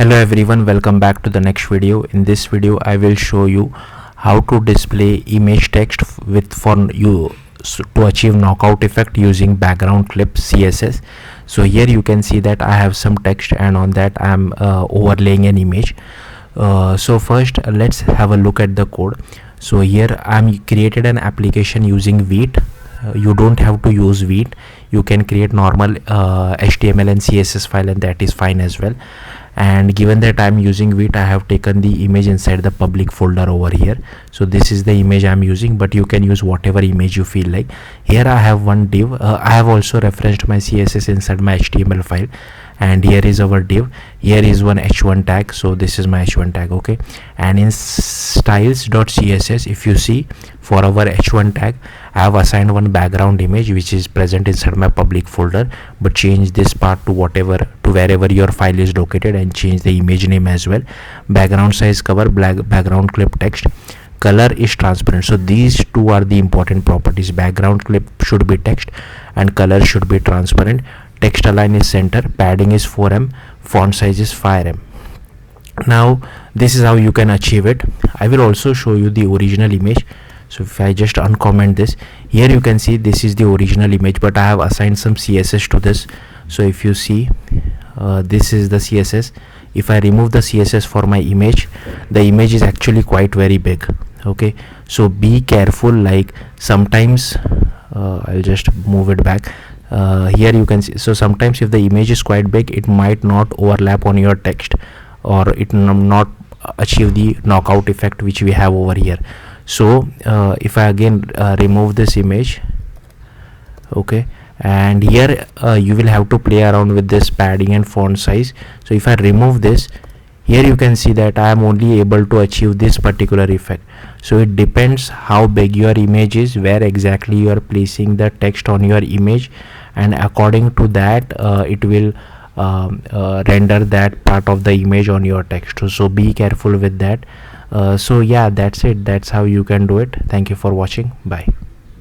Hello everyone, welcome back to the next video. In this video I will show you how to display image text with for you to achieve knockout effect using background clip CSS. So here you can see that I have some text and on that I am overlaying an image. So first let's have a look at the code. So here I am created an application using Vite. You don't have to use Vite, you can create normal HTML and CSS file and that is fine as well. And given that I'm using Vite, I have taken the image inside the public folder over here. So this is the image I'm using, but you can use whatever image you feel like. Here I have one div. I have also referenced my CSS inside my HTML file, and here is our div. Here is one h1 tag, so this is my h1 tag. Okay, and in styles.css, if you see, for our h1 tag I have assigned one background image which is present inside my public folder, but change this part to wherever your file is located and change the image name as well. Background size cover, background clip text, color is transparent. So these two are the important properties. Background clip should be text and color should be transparent. Text align is center, padding is 4em, font size is 5em. Now this is how you can achieve it. I will also show you the original image. So if I just uncomment this, here you can see this is the original image, but I have assigned some CSS to this. So if you see, this is the CSS. If I remove the CSS for my image, the image is actually quite very big. Okay, so be careful, like sometimes I'll just move it back. Here you can see, so sometimes if the image is quite big, it might not overlap on your text, or it not achieve the knockout effect which we have over here. So if I again remove this image, okay, and here you will have to play around with this padding and font size. So if I remove this, here you can see that I am only able to achieve this particular effect. So it depends how big your image is, where exactly you are placing the text on your image, and according to that it will render that part of the image on your text. So be careful with that. So yeah, that's it. That's how you can do it. Thank you for watching. Bye.